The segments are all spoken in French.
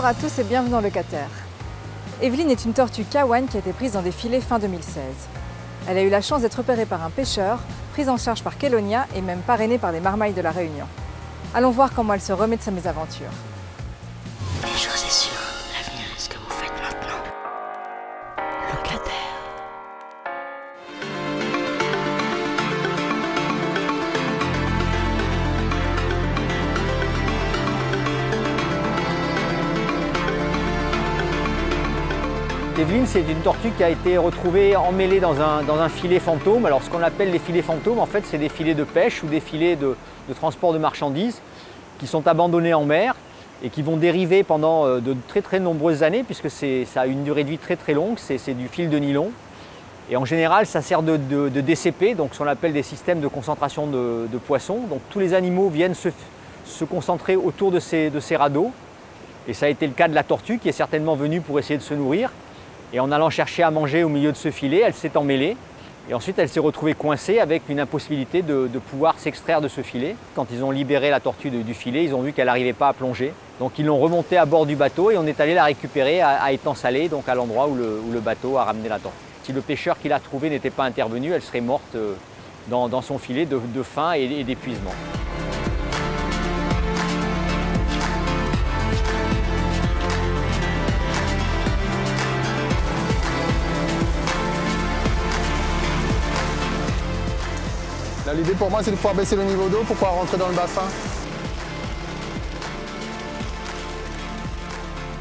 Bonjour à tous et bienvenue dans Locataire. Evelyne est une tortue kawan qui a été prise dans des filets fin 2016. Elle a eu la chance d'être repérée par un pêcheur, prise en charge par Kelonia et même parrainée par des marmailles de la Réunion. Allons voir comment elle se remet de sa mésaventure. Une chose est sûre, l'avenir est ce que vous faites maintenant. Locataire. Evelyne, c'est une tortue qui a été retrouvée emmêlée dans un filet fantôme. Alors ce qu'on appelle les filets fantômes, en fait, c'est des filets de pêche ou des filets de transport de marchandises qui sont abandonnés en mer et qui vont dériver pendant de très nombreuses années, puisque ça a une durée de vie très longue, c'est du fil de nylon. Et en général, ça sert de DCP, donc ce qu'on appelle des systèmes de concentration de poissons. Donc tous les animaux viennent se concentrer autour de ces radeaux. Et ça a été le cas de la tortue qui est certainement venue pour essayer de se nourrir. Et en allant chercher à manger au milieu de ce filet, elle s'est emmêlée. Et ensuite, elle s'est retrouvée coincée avec une impossibilité de pouvoir s'extraire de ce filet. Quand ils ont libéré la tortue du filet, ils ont vu qu'elle n'arrivait pas à plonger. Donc ils l'ont remontée à bord du bateau et on est allé la récupérer à Étang Salé, donc à l'endroit où le bateau a ramené la tortue. Si le pêcheur qui l'a trouvée n'était pas intervenu, elle serait morte dans son filet de faim et d'épuisement. L'idée pour moi, c'est de pouvoir baisser le niveau d'eau pour pouvoir rentrer dans le bassin.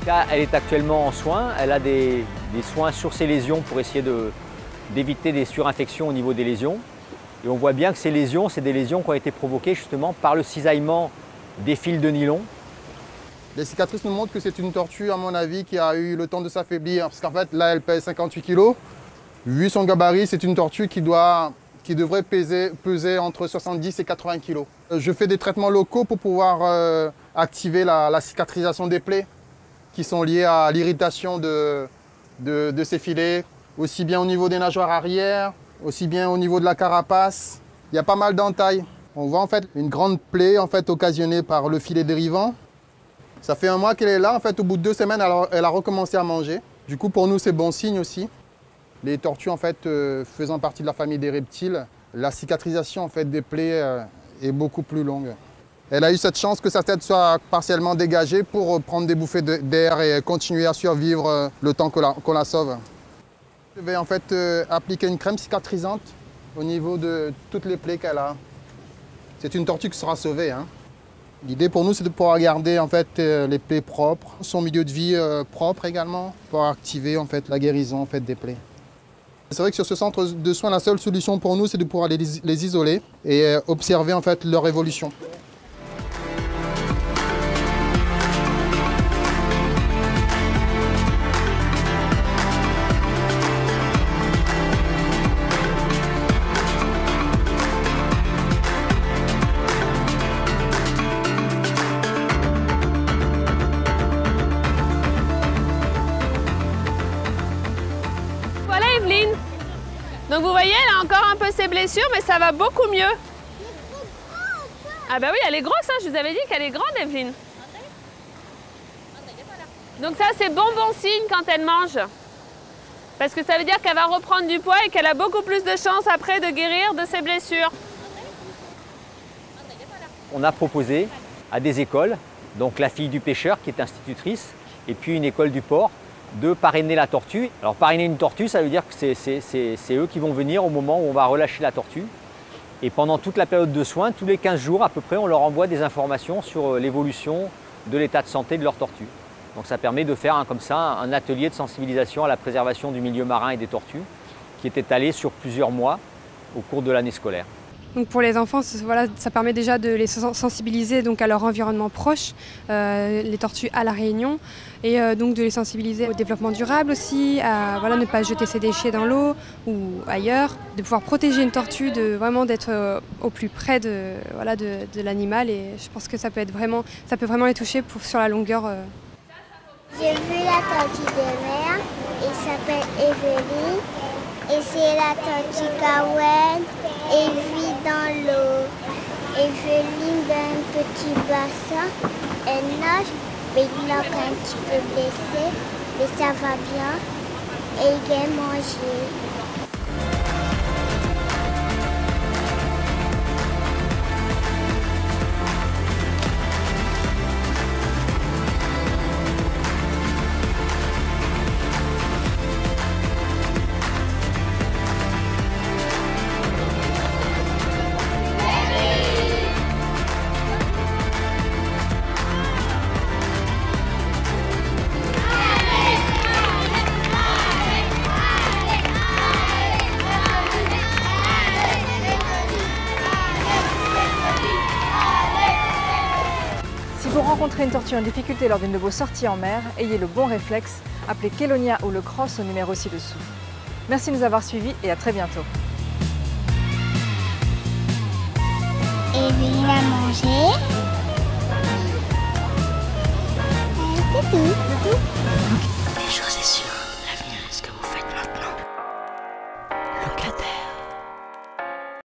Là, elle est actuellement en soins. Elle a des soins sur ses lésions pour essayer d'éviter des surinfections au niveau des lésions. Et on voit bien que ces lésions, c'est des lésions qui ont été provoquées justement par le cisaillement des fils de nylon. Les cicatrices nous montrent que c'est une tortue, à mon avis, qui a eu le temps de s'affaiblir. Parce qu'en fait, là, elle pèse 58 kg. Vu son gabarit, c'est une tortue qui devrait peser entre 70 et 80 kg. Je fais des traitements locaux pour pouvoir activer la cicatrisation des plaies qui sont liées à l'irritation de ces filets, aussi bien au niveau des nageoires arrière, aussi bien au niveau de la carapace. Il y a pas mal d'entailles. On voit en fait une grande plaie en fait, occasionnée par le filet dérivant. Ça fait un mois qu'elle est là. En fait, au bout de 2 semaines, elle a recommencé à manger. Du coup, pour nous, c'est bon signe aussi. Les tortues, en fait, faisant partie de la famille des reptiles, la cicatrisation en fait, des plaies est beaucoup plus longue. Elle a eu cette chance que sa tête soit partiellement dégagée pour prendre des bouffées d'air et continuer à survivre le temps qu'on la sauve. Je vais en fait appliquer une crème cicatrisante au niveau de toutes les plaies qu'elle a. C'est une tortue qui sera sauvée. Hein. L'idée pour nous, c'est de pouvoir garder en fait, les plaies propres, son milieu de vie propre également, pour activer en fait, la guérison en fait, des plaies. C'est vrai que sur ce centre de soins, la seule solution pour nous, c'est de pouvoir les isoler et observer en fait, leur évolution. Donc vous voyez, elle a encore un peu ses blessures, mais ça va beaucoup mieux. Ah bah oui, elle est grosse, hein. Je vous avais dit qu'elle est grande, Evelyne. Donc ça, c'est bon signe quand elle mange. Parce que ça veut dire qu'elle va reprendre du poids et qu'elle a beaucoup plus de chances après de guérir de ses blessures. On a proposé à des écoles, donc la fille du pêcheur qui est institutrice, et puis une école du port, de parrainer la tortue. Alors parrainer une tortue, ça veut dire que c'est eux qui vont venir au moment où on va relâcher la tortue. Et pendant toute la période de soins, tous les 15 jours à peu près, on leur envoie des informations sur l'évolution de l'état de santé de leur tortue. Donc ça permet de faire comme ça un atelier de sensibilisation à la préservation du milieu marin et des tortues qui est étalé sur plusieurs mois au cours de l'année scolaire. Donc pour les enfants, voilà, ça permet déjà de les sensibiliser donc à leur environnement proche, les tortues à La Réunion, et donc de les sensibiliser au développement durable aussi, à voilà, ne pas jeter ses déchets dans l'eau ou ailleurs, de pouvoir protéger une tortue, vraiment d'être au plus près de l'animal, et je pense que ça peut vraiment les toucher sur la longueur. J'ai vu la tortue de mer, elle s'appelle Evelyne, et c'est la tortue kawan. Elle vit dans l'eau. Evelyne dans un petit bassin, elle nage Maintenant, quand un petit peu blessé, mais ça va bien et il vient manger. Si vous rencontrez une tortue en difficulté lors d'une de vos sorties en mer, ayez le bon réflexe, appelez Kelonia ou le Cross au numéro ci-dessous. Merci de nous avoir suivis et à très bientôt. Evelyne a mangé. C'est tout. Une chose est sûre,